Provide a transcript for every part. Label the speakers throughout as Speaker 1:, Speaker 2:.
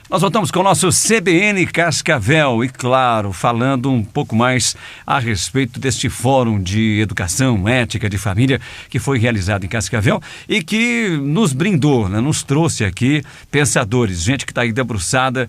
Speaker 1: Nós voltamos com o nosso CBN Cascavel e, claro, falando um pouco mais a respeito deste Fórum de Educação Ética de Família que foi realizado em Cascavel e que nos brindou, né, nos trouxe aqui pensadores, gente que está aí debruçada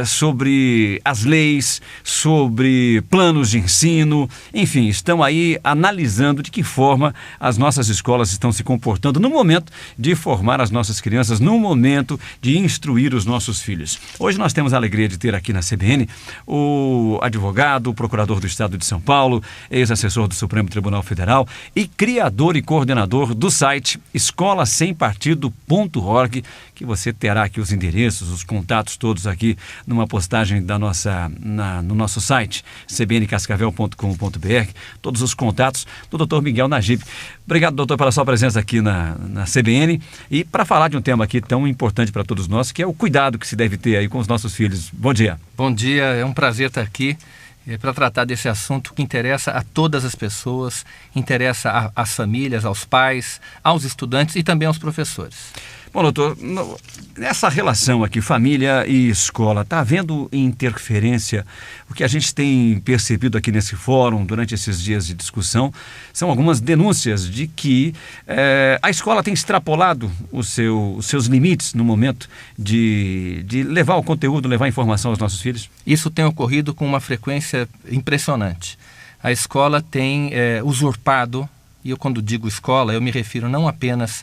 Speaker 1: sobre as leis, sobre planos de ensino, enfim, estão aí analisando de que forma as nossas escolas estão se comportando no momento de formar as nossas crianças, no momento de instruir os nossos filhos. Hoje nós temos a alegria de ter aqui na CBN o advogado, o procurador do Estado de São Paulo, ex-assessor do Supremo Tribunal Federal e criador e coordenador do site escolasempartido.org, que você terá aqui os endereços, os contatos todos aqui numa postagem no nosso site, cbncascavel.com.br, todos os contatos do Dr. Miguel Najib. Obrigado, doutor, pela sua presença aqui na CBN e para falar de um tema aqui tão importante para todos nós, que é o cuidado que se deve ter aí com os nossos filhos. Bom dia.
Speaker 2: Bom dia, é um prazer estar aqui para tratar desse assunto que interessa a todas as pessoas, interessa às famílias, aos pais, aos estudantes e também aos professores.
Speaker 1: Bom, doutor, nessa relação aqui, família e escola, está havendo interferência? O que a gente tem percebido aqui nesse fórum, durante esses dias de discussão, são algumas denúncias de que a escola tem extrapolado os seus limites no momento de levar o conteúdo, levar a informação aos nossos filhos?
Speaker 2: Isso tem ocorrido com uma frequência impressionante. A escola tem usurpado, e eu quando digo escola, eu me refiro não apenas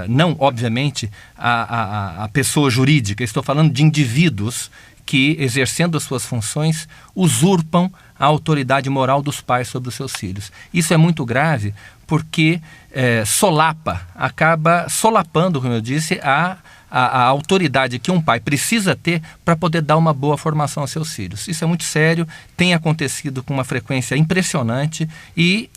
Speaker 2: não, obviamente, a pessoa jurídica, estou falando de indivíduos que, exercendo as suas funções, usurpam a autoridade moral dos pais sobre os seus filhos. Isso é muito grave porque acaba solapando, como eu disse, a autoridade que um pai precisa ter para poder dar uma boa formação aos seus filhos. Isso é muito sério, tem acontecido com uma frequência impressionante e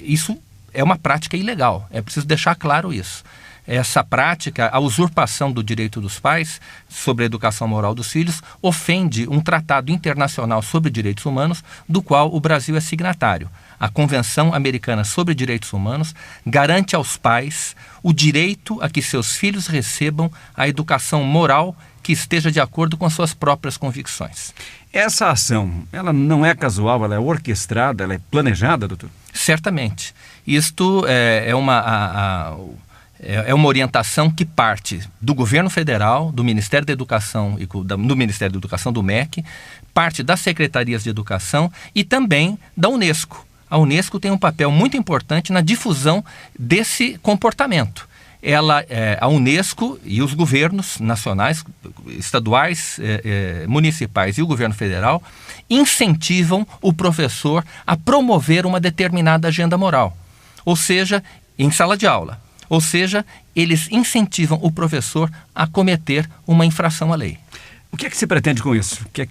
Speaker 2: isso é uma prática ilegal, é preciso deixar claro isso. Essa prática, a usurpação do direito dos pais sobre a educação moral dos filhos, ofende um tratado internacional sobre direitos humanos, do qual o Brasil é signatário. A Convenção Americana sobre Direitos Humanos garante aos pais o direito a que seus filhos recebam a educação moral que esteja de acordo com as suas próprias convicções.
Speaker 1: Essa ação, ela não é casual, ela é orquestrada, ela é planejada, doutor?
Speaker 2: Certamente. Isto é uma orientação que parte do governo federal, do Ministério da Educação e do Ministério da Educação, do MEC, parte das secretarias de educação e também da Unesco. A Unesco tem um papel muito importante na difusão desse comportamento. A Unesco e os governos nacionais, estaduais, municipais e o governo federal incentivam o professor a promover uma determinada agenda moral, ou seja, em sala de aula. Ou seja, eles incentivam o professor a cometer uma infração à lei.
Speaker 1: O que é que se pretende com isso? O que é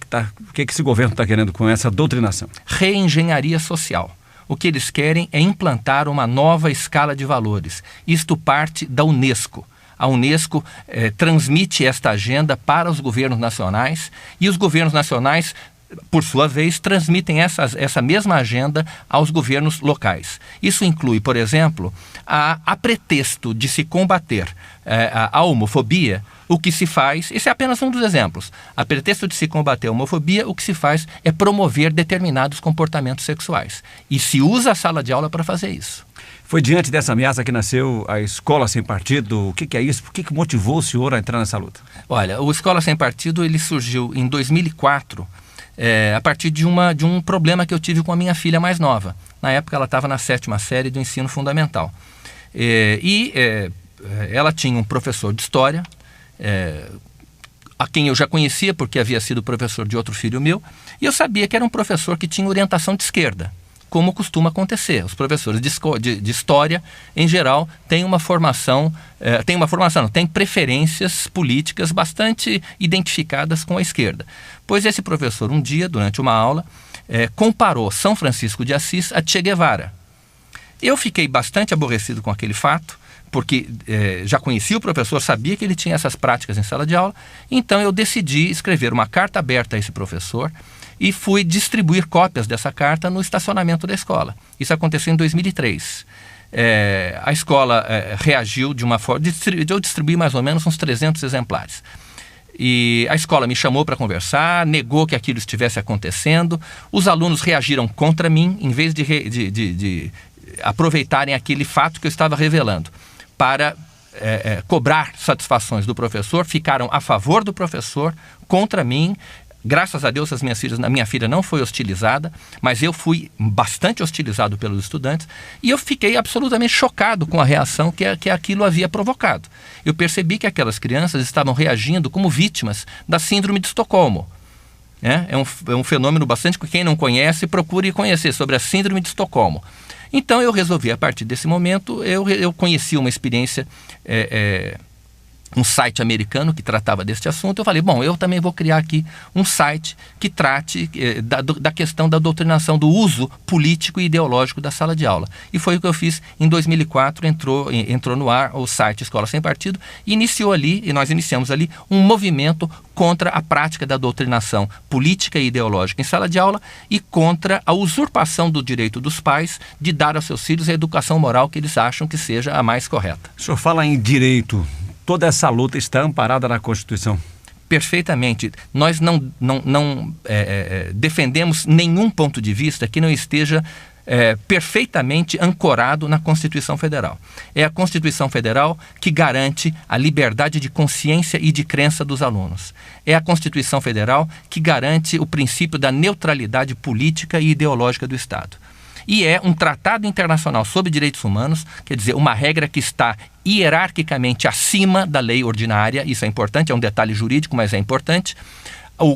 Speaker 1: que esse governo está querendo com essa doutrinação?
Speaker 2: Reengenharia social. O que eles querem é implantar uma nova escala de valores. Isto parte da Unesco. A Unesco transmite esta agenda para os governos nacionais e os governos nacionais, por sua vez, transmitem essa mesma agenda aos governos locais. Isso inclui, por exemplo, a pretexto de se combater a homofobia, o que se faz, esse é apenas um dos exemplos, a pretexto de se combater a homofobia, o que se faz é promover determinados comportamentos sexuais. E se usa a sala de aula para fazer isso.
Speaker 1: Foi diante dessa ameaça que nasceu a Escola Sem Partido? O que é isso? Por que motivou o senhor a entrar nessa luta?
Speaker 2: Olha, o Escola Sem Partido ele surgiu em 2004, a partir de um problema que eu tive com a minha filha mais nova. Na época ela estava na 7ª série do ensino fundamental. Ela tinha um professor de história, a quem eu já conhecia porque havia sido professor de outro filho meu, e eu sabia que era um professor que tinha orientação de esquerda, como costuma acontecer. Os professores de história, em geral, têm têm preferências políticas bastante identificadas com a esquerda. Pois esse professor, um dia, durante uma aula, comparou São Francisco de Assis a Che Guevara. Eu fiquei bastante aborrecido com aquele fato, porque já conhecia o professor, sabia que ele tinha essas práticas em sala de aula, então eu decidi escrever uma carta aberta a esse professor e fui distribuir cópias dessa carta no estacionamento da escola. Isso aconteceu em 2003. A escola reagiu de uma forma, eu distribuí mais ou menos uns 300 exemplares. E a escola me chamou para conversar, negou que aquilo estivesse acontecendo. Os alunos reagiram contra mim, em vez de aproveitarem aquele fato que eu estava revelando para cobrar satisfações do professor, ficaram a favor do professor, contra mim. Graças a Deus, a minha filha não foi hostilizada, mas eu fui bastante hostilizado pelos estudantes e eu fiquei absolutamente chocado com a reação que aquilo havia provocado. Eu percebi que aquelas crianças estavam reagindo como vítimas da síndrome de Estocolmo. É um fenômeno bastante que quem não conhece, procure conhecer sobre a síndrome de Estocolmo. Então eu resolvi, a partir desse momento, eu conheci uma experiência... um site americano que tratava deste assunto. Eu falei, bom, eu também vou criar aqui um site que trate da questão da doutrinação, do uso político e ideológico da sala de aula. E foi o que eu fiz em 2004, entrou no ar o site Escola Sem Partido, e nós iniciamos ali um movimento contra a prática da doutrinação política e ideológica em sala de aula e contra a usurpação do direito dos pais de dar aos seus filhos a educação moral que eles acham que seja a mais correta.
Speaker 1: O senhor fala em direito. Toda essa luta está amparada na Constituição?
Speaker 2: Perfeitamente. Nós não defendemos nenhum ponto de vista que não esteja perfeitamente ancorado na Constituição Federal. É a Constituição Federal que garante a liberdade de consciência e de crença dos alunos. É a Constituição Federal que garante o princípio da neutralidade política e ideológica do Estado. E é um tratado internacional sobre direitos humanos, quer dizer, uma regra que está hierarquicamente acima da lei ordinária. Isso é importante, é um detalhe jurídico, mas é importante.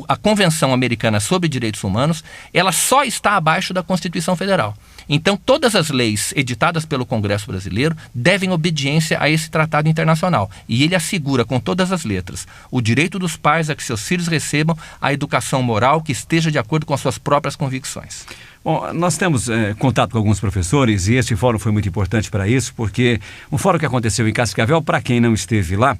Speaker 2: A Convenção Americana sobre Direitos Humanos, ela só está abaixo da Constituição Federal. Então, todas as leis editadas pelo Congresso Brasileiro devem obediência a esse tratado internacional. E ele assegura, com todas as letras, o direito dos pais a que seus filhos recebam a educação moral que esteja de acordo com as suas próprias convicções.
Speaker 1: Bom, nós temos contato com alguns professores e este fórum foi muito importante para isso, porque um fórum que aconteceu em Cascavel, para quem não esteve lá,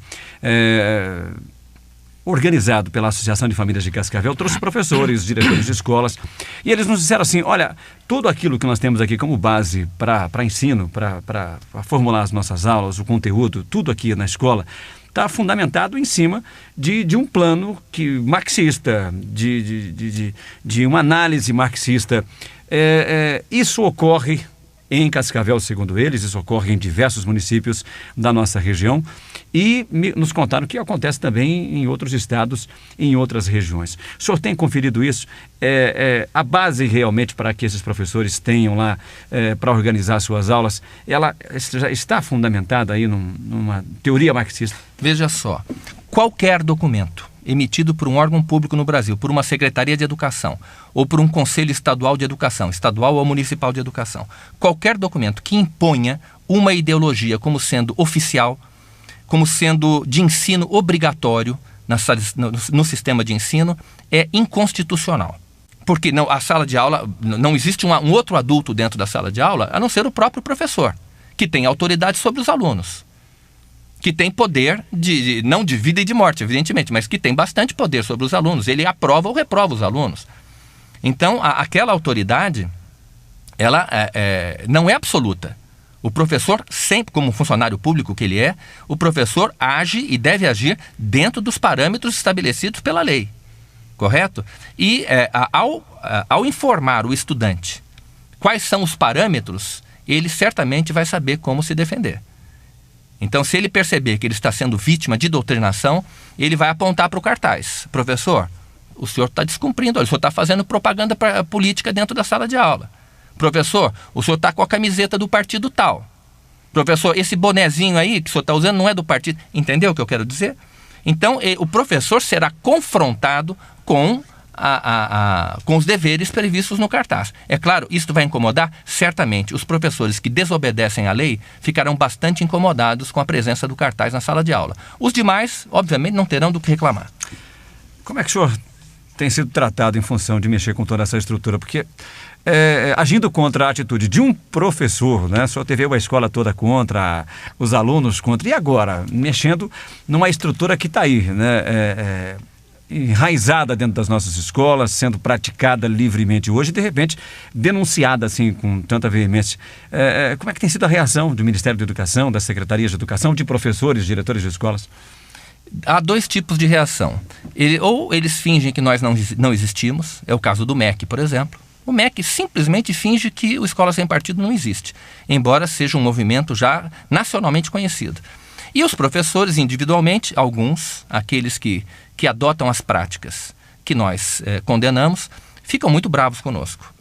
Speaker 1: organizado pela Associação de Famílias de Cascavel, trouxe professores, diretores de escolas, e eles nos disseram assim, olha, tudo aquilo que nós temos aqui como base para ensino, para formular as nossas aulas, o conteúdo, tudo aqui na escola, está fundamentado em cima de um plano marxista, de uma análise marxista. Isso ocorre em Cascavel, segundo eles, isso ocorre em diversos municípios da nossa região e nos contaram que acontece também em outros estados e em outras regiões. O senhor tem conferido isso? A base realmente para que esses professores tenham lá para organizar suas aulas, ela já está fundamentada aí numa teoria marxista?
Speaker 2: Veja só, qualquer documento emitido por um órgão público no Brasil, por uma Secretaria de Educação ou por um Conselho Estadual de Educação, estadual ou municipal de educação, qualquer documento que imponha uma ideologia como sendo oficial, como sendo de ensino obrigatório no sistema de ensino, é inconstitucional. Porque a sala de aula, não existe um outro adulto dentro da sala de aula, a não ser o próprio professor, que tem autoridade sobre os alunos, que tem poder, não de vida e de morte, evidentemente, mas que tem bastante poder sobre os alunos. Ele aprova ou reprova os alunos. Então, aquela autoridade, ela não é absoluta. O professor, sempre como funcionário público que ele é, o professor age e deve agir dentro dos parâmetros estabelecidos pela lei. Correto? E ao informar o estudante quais são os parâmetros, ele certamente vai saber como se defender. Então, se ele perceber que ele está sendo vítima de doutrinação, ele vai apontar para o cartaz. Professor, o senhor está descumprindo, o senhor está fazendo propaganda política dentro da sala de aula. Professor, o senhor está com a camiseta do partido tal. Professor, esse bonezinho aí que o senhor está usando não é do partido. Entendeu o que eu quero dizer? Então, o professor será confrontado com os deveres previstos no cartaz. É claro, isso vai incomodar? Certamente. Os professores que desobedecem à lei ficarão bastante incomodados com a presença do cartaz na sala de aula. Os demais, obviamente, não terão do que reclamar.
Speaker 1: Como é que o senhor tem sido tratado em função de mexer com toda essa estrutura? Porque agindo contra a atitude de um professor, né? O senhor teve a escola toda contra, os alunos contra, e agora, mexendo numa estrutura que está aí, né? Enraizada dentro das nossas escolas, sendo praticada livremente hoje, e de repente denunciada assim com tanta veemência. Como é que tem sido a reação do Ministério da Educação, da Secretaria de Educação, de professores, diretores de escolas?
Speaker 2: há dois tipos de reação. Ou eles fingem que nós não existimos, é o caso do MEC, por exemplo. O MEC simplesmente finge que o Escola Sem Partido não existe, embora seja um movimento já nacionalmente conhecido. E os professores, individualmente, alguns, aqueles que adotam as práticas que nós condenamos, ficam muito bravos conosco.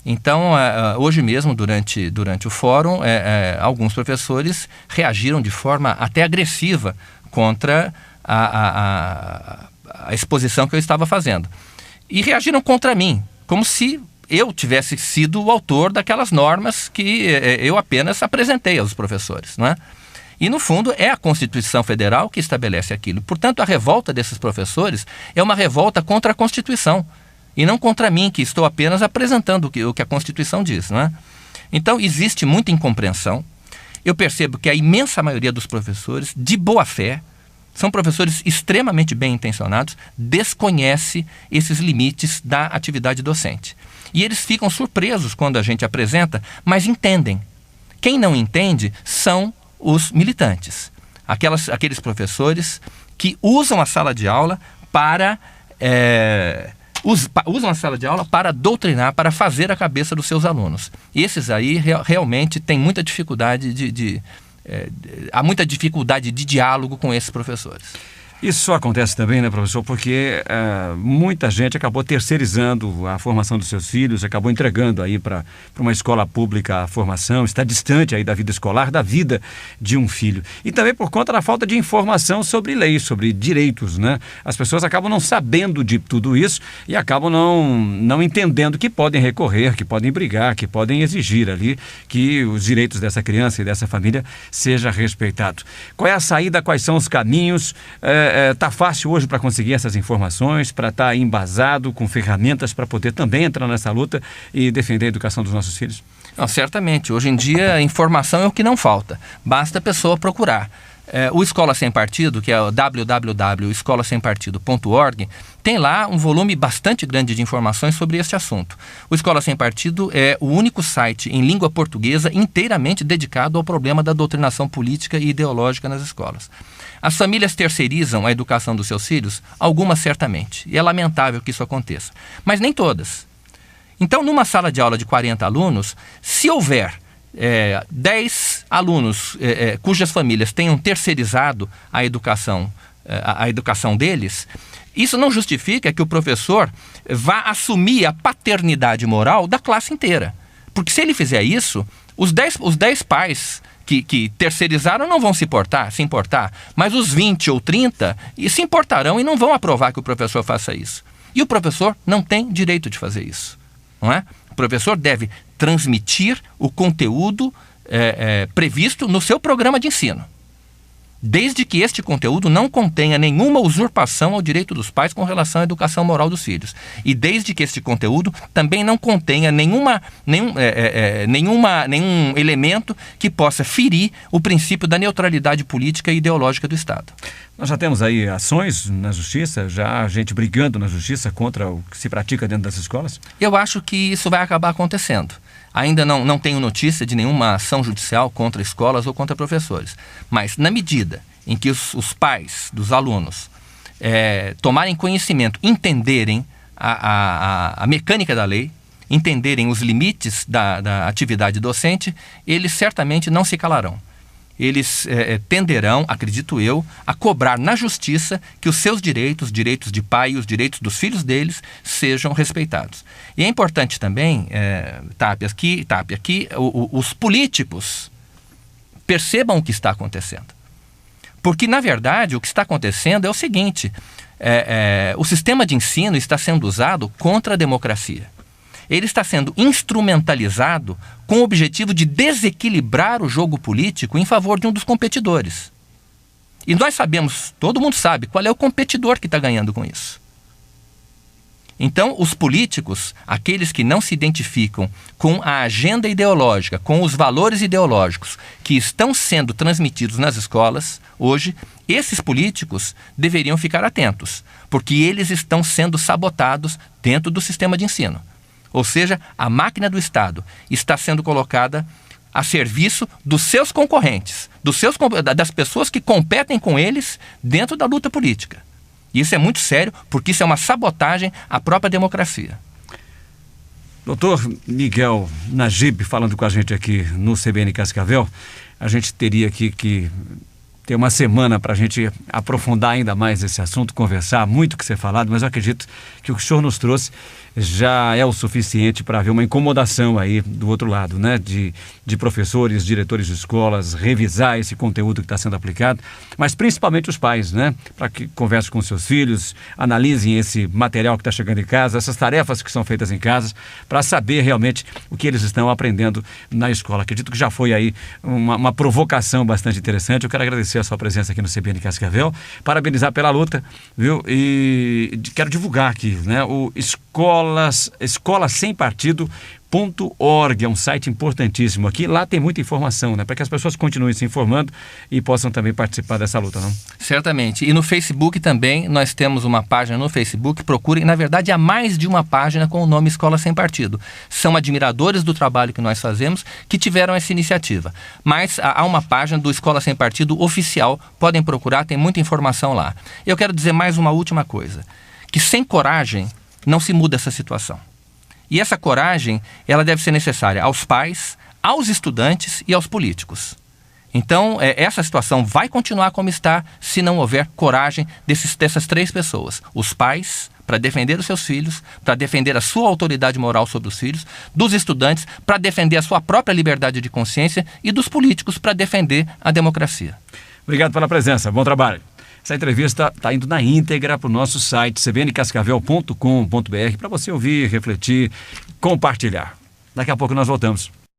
Speaker 2: Então, hoje mesmo, durante o fórum, alguns professores reagiram de forma até agressiva contra a exposição que eu estava fazendo. E reagiram contra mim, como se eu tivesse sido o autor daquelas normas que eu apenas apresentei aos professores, não é? E, no fundo, é a Constituição Federal que estabelece aquilo. Portanto, a revolta desses professores é uma revolta contra a Constituição e não contra mim, que estou apenas apresentando o que a Constituição diz, não é? Então, existe muita incompreensão. Eu percebo que a imensa maioria dos professores, de boa fé, são professores extremamente bem intencionados, desconhece esses limites da atividade docente. E eles ficam surpresos quando a gente apresenta, mas entendem. Quem não entende são os militantes. Aqueles professores que usam a sala de aula para doutrinar, para fazer a cabeça dos seus alunos. E esses aí realmente têm muita dificuldade há muita dificuldade de diálogo com esses professores.
Speaker 1: Isso acontece também, né, professor, porque muita gente acabou terceirizando a formação dos seus filhos, acabou entregando aí para uma escola pública a formação, está distante aí da vida escolar, da vida de um filho. E também por conta da falta de informação sobre leis, sobre direitos, né? As pessoas acabam não sabendo de tudo isso e acabam não entendendo que podem recorrer, que podem brigar, que podem exigir ali que os direitos dessa criança e dessa família sejam respeitados. Qual é a saída, quais são os caminhos? Está fácil hoje para conseguir essas informações, para estar embasado com ferramentas para poder também entrar nessa luta e defender a educação dos nossos filhos?
Speaker 2: Não, certamente. Hoje em dia, a informação é o que não falta. Basta a pessoa procurar. O Escola Sem Partido, que é o www.escolasempartido.org, tem lá um volume bastante grande de informações sobre este assunto. O Escola Sem Partido é o único site em língua portuguesa inteiramente dedicado ao problema da doutrinação política e ideológica nas escolas. As famílias terceirizam a educação dos seus filhos? Algumas certamente. E é lamentável que isso aconteça. Mas nem todas. Então, numa sala de aula de 40 alunos, se houver 10 alunos cujas famílias tenham terceirizado a educação deles, isso não justifica que o professor vá assumir a paternidade moral da classe inteira. Porque se ele fizer isso, os 10 pais que terceirizaram não vão se importar, mas os 20 ou 30 se importarão e não vão aprovar que o professor faça isso. E o professor não tem direito de fazer isso, não é? O professor deve transmitir o conteúdo previsto no seu programa de ensino, desde que este conteúdo não contenha nenhuma usurpação ao direito dos pais com relação à educação moral dos filhos. E desde que este conteúdo também não contenha nenhum elemento que possa ferir o princípio da neutralidade política e ideológica do Estado.
Speaker 1: Nós já temos aí ações na justiça, já gente brigando na justiça contra o que se pratica dentro das escolas?
Speaker 2: Eu acho que isso vai acabar acontecendo. Ainda não tenho notícia de nenhuma ação judicial contra escolas ou contra professores. Mas na medida em que os pais dos alunos tomarem conhecimento, entenderem a mecânica da lei, entenderem os limites da atividade docente, eles certamente não se calarão. Eles tenderão, acredito eu, a cobrar na justiça que os seus direitos, direitos de pai e os direitos dos filhos deles sejam respeitados. E é importante também, Tapia, que os políticos percebam o que está acontecendo. Porque, na verdade, o que está acontecendo é o seguinte, o sistema de ensino está sendo usado contra a democracia. Ele está sendo instrumentalizado com o objetivo de desequilibrar o jogo político em favor de um dos competidores. E nós sabemos, todo mundo sabe, qual é o competidor que está ganhando com isso. Então, os políticos, aqueles que não se identificam com a agenda ideológica, com os valores ideológicos que estão sendo transmitidos nas escolas hoje, esses políticos deveriam ficar atentos, porque eles estão sendo sabotados dentro do sistema de ensino. Ou seja, a máquina do Estado está sendo colocada a serviço dos seus concorrentes, das pessoas que competem com eles dentro da luta política. Isso é muito sério, porque isso é uma sabotagem à própria democracia.
Speaker 1: Doutor Miguel Najib, falando com a gente aqui no CBN Cascavel, a gente teria aqui que ter uma semana para a gente aprofundar ainda mais esse assunto, conversar, muito que ser falado, mas eu acredito que o que o senhor nos trouxe já é o suficiente para haver uma incomodação aí do outro lado, né? De professores, diretores de escolas, revisar esse conteúdo que está sendo aplicado, mas principalmente os pais, né? Para que conversem com seus filhos, analisem esse material que está chegando em casa, essas tarefas que são feitas em casa, para saber realmente o que eles estão aprendendo na escola. Acredito que já foi aí uma provocação bastante interessante. Eu quero agradecer a sua presença aqui no CBN Cascavel, parabenizar pela luta, viu? E quero divulgar aqui, né? O escolasempartido.org é um site importantíssimo aqui. Lá tem muita informação, né? Para que as pessoas continuem se informando e possam também participar dessa luta, não?
Speaker 2: Certamente. E no Facebook também, nós temos uma página no Facebook, procurem, na verdade há mais de uma página com o nome Escola Sem Partido. São admiradores do trabalho que nós fazemos que tiveram essa iniciativa. Mas há uma página do Escola Sem Partido oficial, podem procurar, tem muita informação lá. Eu quero dizer mais uma última coisa, que sem coragem não se muda essa situação. E essa coragem, ela deve ser necessária aos pais, aos estudantes e aos políticos. Então, essa situação vai continuar como está se não houver coragem dessas três pessoas. Os pais, para defender os seus filhos, para defender a sua autoridade moral sobre os filhos, dos estudantes, para defender a sua própria liberdade de consciência e dos políticos, para defender a democracia.
Speaker 1: Obrigado pela presença, bom trabalho. Essa entrevista está indo na íntegra para o nosso site cbncascavel.com.br para você ouvir, refletir, compartilhar. Daqui a pouco nós voltamos.